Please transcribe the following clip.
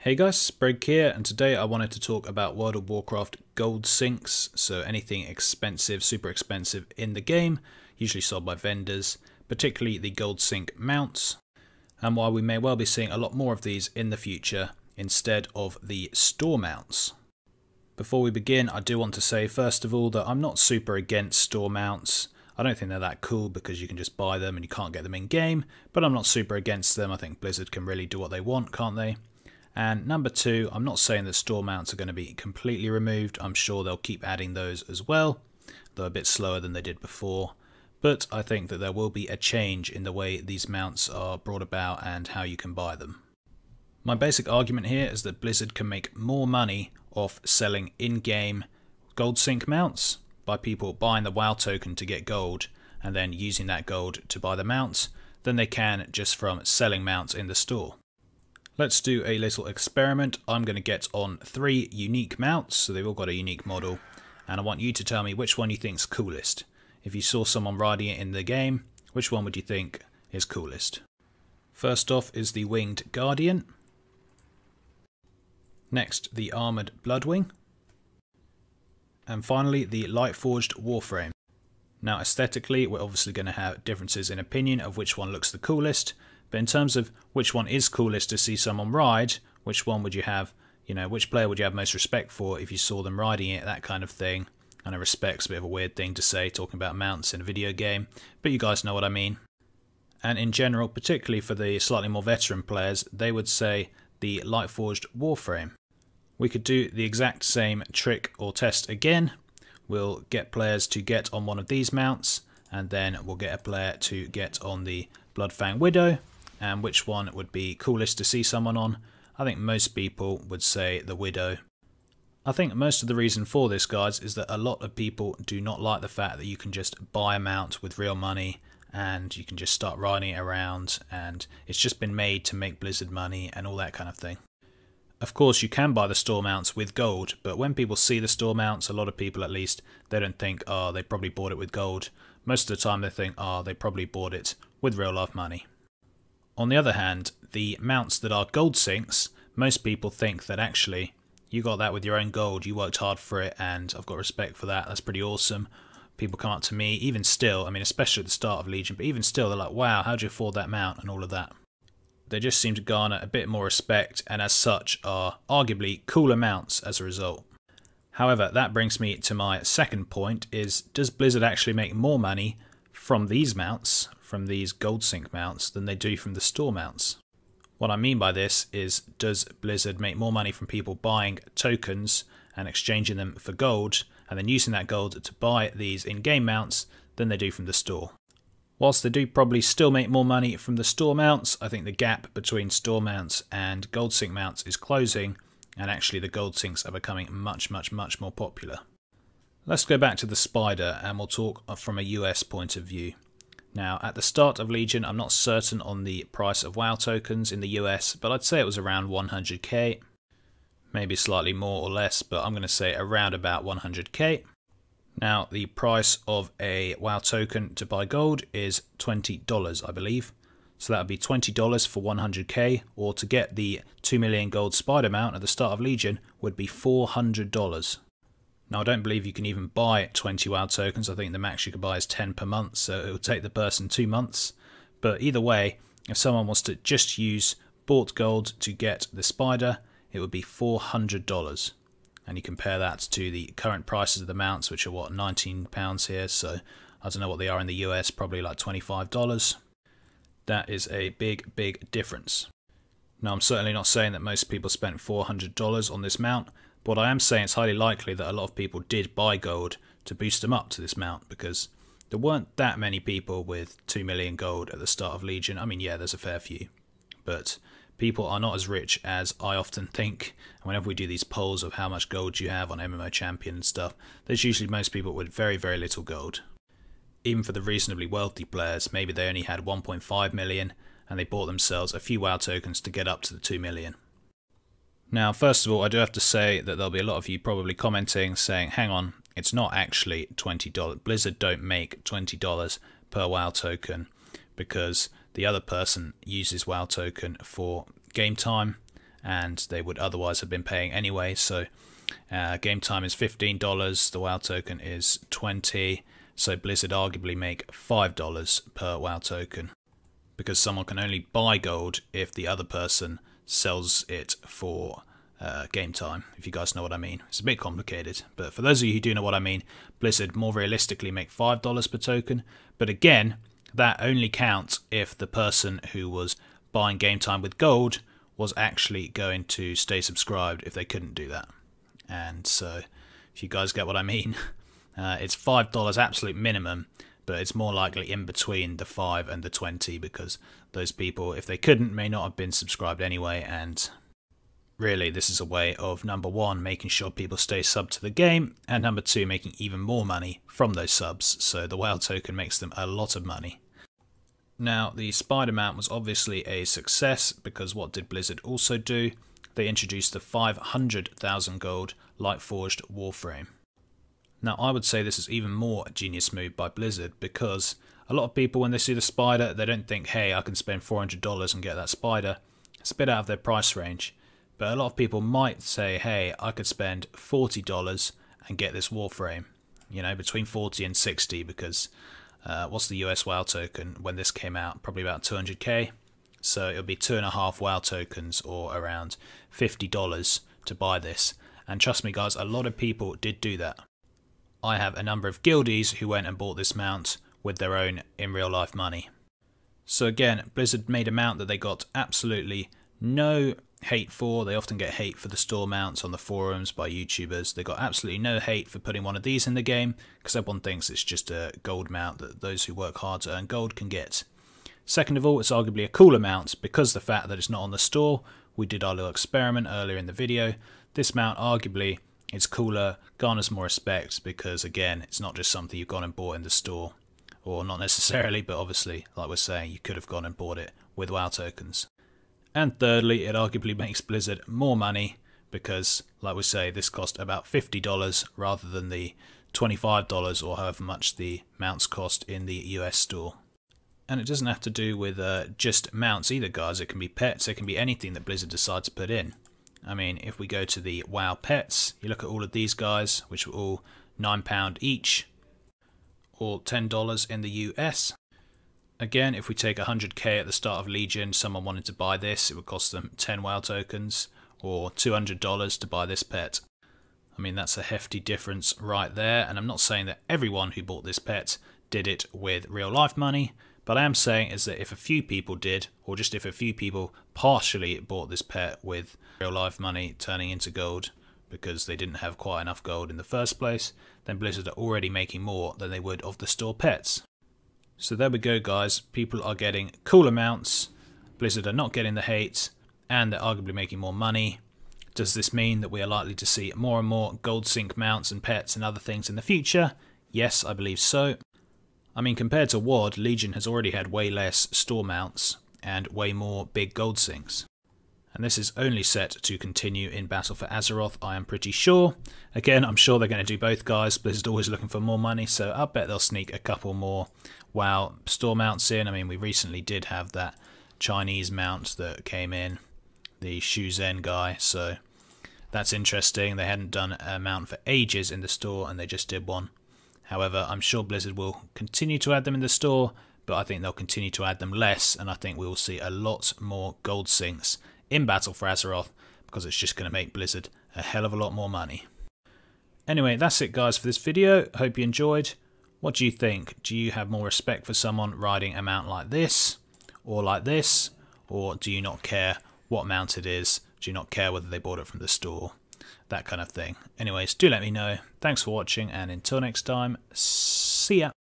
Hey guys, Sprig here, and today I wanted to talk about World of Warcraft gold sinks, so anything expensive, super expensive in the game, usually sold by vendors, particularly the gold sink mounts, and why we may well be seeing a lot more of these in the future instead of the store mounts. Before we begin, I do want to say first of all that I'm not super against store mounts. I don't think they're that cool because you can just buy them and you can't get them in game, but I'm not super against them. I think Blizzard can really do what they want, can't they? And number two, I'm not saying that store mounts are going to be completely removed. I'm sure they'll keep adding those as well, though a bit slower than they did before. But I think that there will be a change in the way these mounts are brought about and how you can buy them. My basic argument here is that Blizzard can make more money off selling in-game gold sink mounts by people buying the WoW token to get gold and then using that gold to buy the mounts than they can just from selling mounts in the store. Let's do a little experiment. I'm going to get on 3 unique mounts, so they've all got a unique model, and I want you to tell me which one you think's coolest. If you saw someone riding it in the game, which one would you think is coolest? First off is the Winged Guardian. Next, the Armoured Bloodwing. And finally, the Lightforged Warframe. Now aesthetically, we're obviously going to have differences in opinion of which one looks the coolest, but in terms of which one is coolest to see someone ride, which one would you have, which player would you have most respect for if you saw them riding it, that kind of thing. I know respect's a bit of a weird thing to say talking about mounts in a video game, but you guys know what I mean. And in general, particularly for the slightly more veteran players, they would say the Lightforged Warframe. We could do the exact same trick or test again. We'll get players to get on one of these mounts, and then we'll get a player to get on the Bloodfang Widow. And which one would be coolest to see someone on? I think most people would say the Widow. I think most of the reason for this, guys, is that a lot of people do not like the fact that you can just buy a mount with real money and you can just start riding it around, and it's just been made to make Blizzard money and all that kind of thing. Of course, you can buy the store mounts with gold, but when people see the store mounts, a lot of people at least, they don't think, oh, they probably bought it with gold. Most of the time they think, oh, they probably bought it with real life money. On the other hand, the mounts that are gold sinks, most people think that actually you got that with your own gold, you worked hard for it, and I've got respect for that, that's pretty awesome. People come up to me, even still, I mean especially at the start of Legion, but even still they're like, wow, how'd you afford that mount and all of that. They just seem to garner a bit more respect and as such are arguably cooler mounts as a result. However, that brings me to my second point is, does Blizzard actually make more money from these mounts, from these gold sink mounts, than they do from the store mounts? What I mean by this is, does Blizzard make more money from people buying tokens and exchanging them for gold and then using that gold to buy these in-game mounts than they do from the store? Whilst they do probably still make more money from the store mounts, I think the gap between store mounts and gold sink mounts is closing, and actually the gold sinks are becoming much more popular. Let's go back to the Spider and we'll talk from a US point of view. Now, at the start of Legion, I'm not certain on the price of WoW tokens in the US, but I'd say it was around 100k. Maybe slightly more or less, but I'm going to say around about 100k. Now, the price of a WoW token to buy gold is $20, I believe. So that would be $20 for 100k, or to get the 2 million gold Spider mount at the start of Legion would be $400. Now, I don't believe you can even buy 20 WoW tokens. I think the max you can buy is 10 per month, so it will take the person 2 months. But either way, if someone wants to just use bought gold to get the Spider, it would be $400. And you compare that to the current prices of the mounts, which are what, £19 here, so I don't know what they are in the US, probably like $25. That is a big difference. Now, I'm certainly not saying that most people spent $400 on this mount, but I am saying it's highly likely that a lot of people did buy gold to boost them up to this mount, because there weren't that many people with 2 million gold at the start of Legion. I mean, yeah, there's a fair few, but people are not as rich as I often think. And whenever we do these polls of how much gold you have on MMO Champion and stuff, there's usually most people with very little gold. Even for the reasonably wealthy players, maybe they only had 1.5 million and they bought themselves a few WoW tokens to get up to the 2 million. Now, first of all, I do have to say that there'll be a lot of you probably commenting saying, hang on, it's not actually $20. Blizzard don't make $20 per WoW token because the other person uses WoW token for game time and they would otherwise have been paying anyway. So game time is $15, the WoW token is $20, so Blizzard arguably make $5 per WoW token, because someone can only buy gold if the other person sells it for game time, if you guys know what I mean. It's a bit complicated, but for those of you who do know what I mean, Blizzard more realistically make $5 per token, but again, that only counts if the person who was buying game time with gold was actually going to stay subscribed if they couldn't do that. And so, if you guys get what I mean, it's $5 absolute minimum, but it's more likely in between the 5 and the 20, because those people, if they couldn't, may not have been subscribed anyway. And really, this is a way of, number one, making sure people stay subbed to the game, and number two, making even more money from those subs. So the WoW token makes them a lot of money. Now, the spider mount was obviously a success, because what did Blizzard also do? They introduced the 500,000 gold Lightforged Warframe. Now, I would say this is even more a genius move by Blizzard, because a lot of people, when they see the spider, they don't think, hey, I can spend $400 and get that spider. It's a bit out of their price range. But a lot of people might say, hey, I could spend $40 and get this Warframe. You know, between 40 and 60, because what's the US WoW token when this came out? Probably about 200k. So it'll be 2.5 WoW tokens, or around $50 to buy this. And trust me guys, a lot of people did do that. I have a number of guildies who went and bought this mount with their own in real life money. So again, Blizzard made a mount that they got absolutely no hate for. They often get hate for the store mounts on the forums by YouTubers. They got absolutely no hate for putting one of these in the game, because everyone thinks it's just a gold mount that those who work hard to earn gold can get. Second of all, it's arguably a cooler mount because the fact that it's not on the store. We did our little experiment earlier in the video. This mount arguably is cooler, garners more respect, because again, it's not just something you've gone and bought in the store. Or not necessarily, but obviously, like we're saying, you could have gone and bought it with WoW tokens. And thirdly, it arguably makes Blizzard more money, because, like we say, this cost about $50 rather than the $25 or however much the mounts cost in the US store. And it doesn't have to do with just mounts either, guys. It can be pets, it can be anything that Blizzard decides to put in. I mean, if we go to the WoW pets, you look at all of these guys, which were all £9 each, or $10 in the US. Again, if we take 100k at the start of Legion, someone wanted to buy this, it would cost them 10 WoW tokens, or $200 to buy this pet. I mean, that's a hefty difference right there, and I'm not saying that everyone who bought this pet did it with real life money, but I am saying is that if a few people did, or just if a few people partially bought this pet with real life money turning into gold, because they didn't have quite enough gold in the first place, then Blizzard are already making more than they would of the store pets. So there we go guys, people are getting cooler mounts, Blizzard are not getting the hate, and they're arguably making more money. Does this mean that we are likely to see more and more gold sync mounts and pets and other things in the future? Yes, I believe so. I mean, compared to WoD, Legion has already had way less store mounts and way more big gold syncs. And this is only set to continue in Battle for Azeroth, I am pretty sure. Again, I'm sure they're going to do both, guys. Blizzard's always looking for more money, so I bet they'll sneak a couple more WoW store mounts in. I mean, we recently did have that Chinese mount that came in, the Shuzhen guy, so that's interesting. They hadn't done a mount for ages in the store, and they just did one. However, I'm sure Blizzard will continue to add them in the store, but I think they'll continue to add them less, and I think we will see a lot more gold syncs in Battle for Azeroth, because it's just going to make Blizzard a hell of a lot more money. Anyway, that's it guys for this video. Hope you enjoyed. What do you think? Do you have more respect for someone riding a mount like this, or like this, or do you not care what mount it is? Do you not care whether they bought it from the store? That kind of thing. Anyways, do let me know. Thanks for watching, and until next time, see ya.